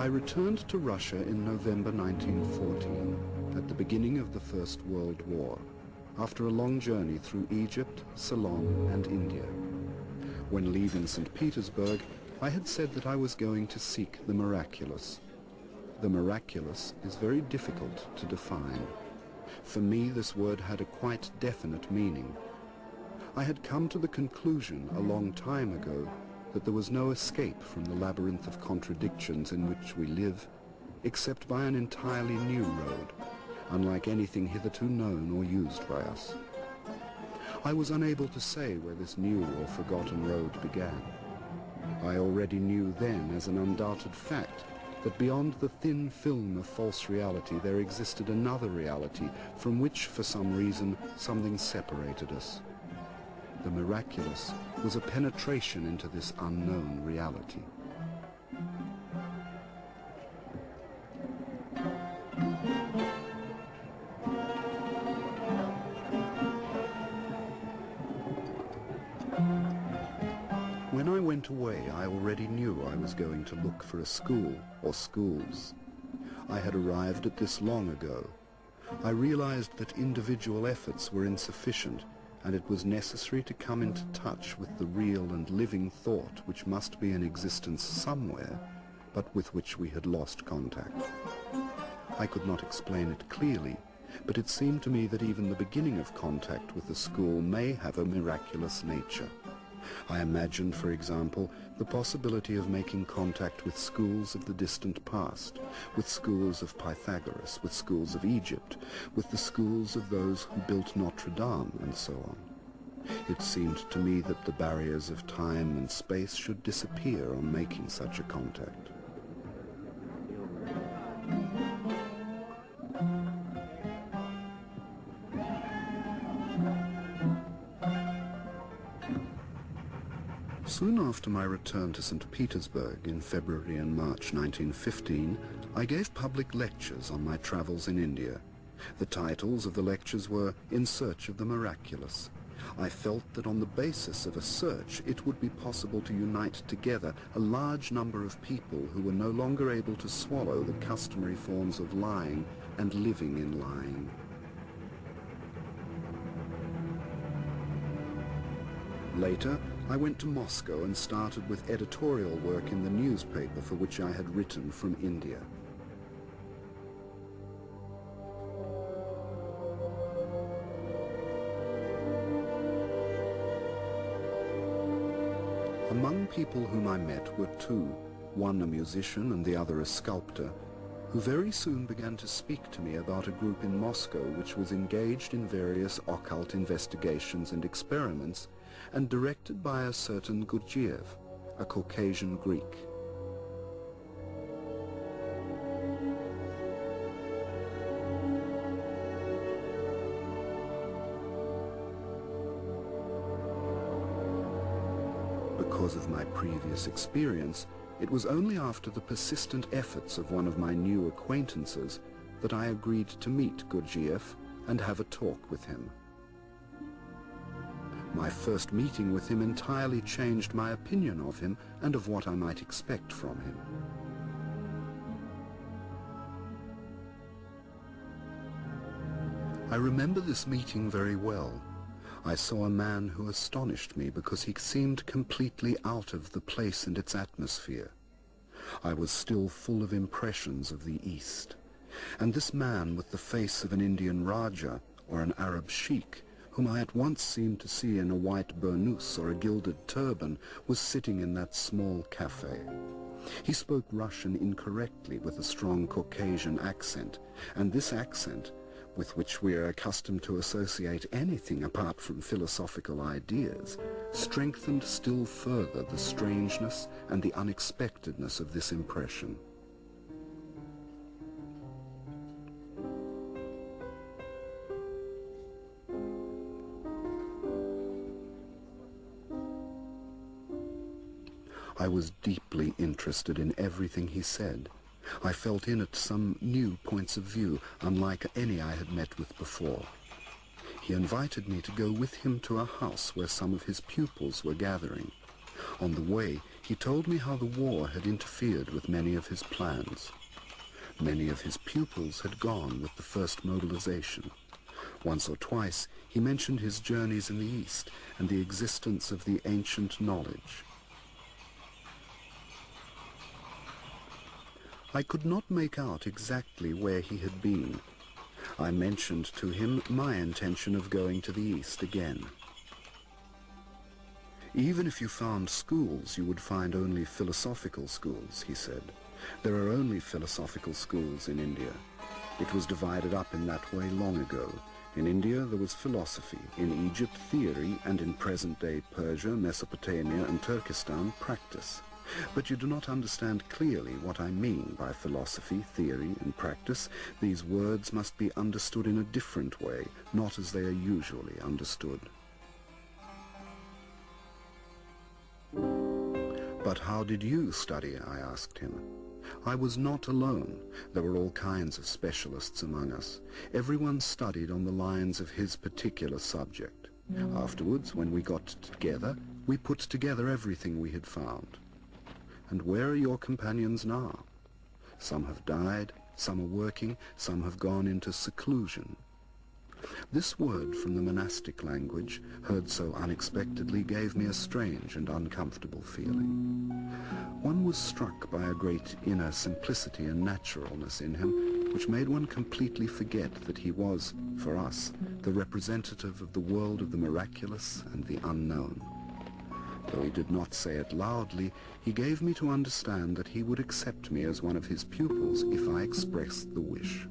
I returned to Russia in November 1914, at the beginning of the First World War, after a long journey through Egypt, Ceylon, and India. When leaving St. Petersburg, I had said that I was going to seek the miraculous. The miraculous is very difficult to define. For me, this word had a quite definite meaning. I had come to the conclusion a long time ago that there was no escape from the labyrinth of contradictions in which we live, except by an entirely new road, unlike anything hitherto known or used by us. I was unable to say where this new or forgotten road began. I already knew then, as an undoubted fact, that beyond the thin film of false reality there existed another reality from which, for some reason, something separated us. The miraculous was a penetration into this unknown reality. When I went away, I already knew I was going to look for a school or schools. I had arrived at this long ago. I realized that individual efforts were insufficient, and it was necessary to come into touch with the real and living thought which must be in existence somewhere, but with which we had lost contact. I could not explain it clearly, but it seemed to me that even the beginning of contact with the school may have a miraculous nature. I imagined, for example, the possibility of making contact with schools of the distant past, with schools of Pythagoras, with schools of Egypt, with the schools of those who built Notre Dame, and so on. It seemed to me that the barriers of time and space should disappear on making such a contact. Soon after my return to St. Petersburg in February and March 1915, I gave public lectures on my travels in India. The titles of the lectures were In Search of the Miraculous. I felt that on the basis of a search it would be possible to unite together a large number of people who were no longer able to swallow the customary forms of lying and living in lying. Later, I went to Moscow and started with editorial work in the newspaper for which I had written from India. Among people whom I met were two, one a musician and the other a sculptor, who very soon began to speak to me about a group in Moscow which was engaged in various occult investigations and experiments, and directed by a certain Gurdjieff, a Caucasian Greek. Because of my previous experience, it was only after the persistent efforts of one of my new acquaintances that I agreed to meet Gurdjieff and have a talk with him. My first meeting with him entirely changed my opinion of him and of what I might expect from him. I remember this meeting very well. I saw a man who astonished me because he seemed completely out of the place and its atmosphere. I was still full of impressions of the East, and this man with the face of an Indian Raja or an Arab sheikh, whom I at once seemed to see in a white burnous or a gilded turban, was sitting in that small cafe. He spoke Russian incorrectly with a strong Caucasian accent, and this accent, with which we are accustomed to associate anything apart from philosophical ideas, strengthened still further the strangeness and the unexpectedness of this impression. I was deeply interested in everything he said. I felt in it some new points of view, unlike any I had met with before. He invited me to go with him to a house where some of his pupils were gathering. On the way, he told me how the war had interfered with many of his plans. Many of his pupils had gone with the first mobilization. Once or twice, he mentioned his journeys in the East and the existence of the ancient knowledge. I could not make out exactly where he had been. I mentioned to him my intention of going to the East again. Even if you found schools, you would find only philosophical schools, he said. There are only philosophical schools in India. It was divided up in that way long ago. In India there was philosophy, in Egypt theory, and in present-day Persia, Mesopotamia, and Turkestan practice. But you do not understand clearly what I mean by philosophy, theory, and practice. These words must be understood in a different way, not as they are usually understood. But how did you study? I asked him. I was not alone. There were all kinds of specialists among us. Everyone studied on the lines of his particular subject. Afterwards, when we got together, we put together everything we had found. And where are your companions now? Some have died, some are working, some have gone into seclusion. This word from the monastic language, heard so unexpectedly, gave me a strange and uncomfortable feeling. One was struck by a great inner simplicity and naturalness in him, which made one completely forget that he was, for us, the representative of the world of the miraculous and the unknown. Though he did not say it loudly, he gave me to understand that he would accept me as one of his pupils if I expressed the wish.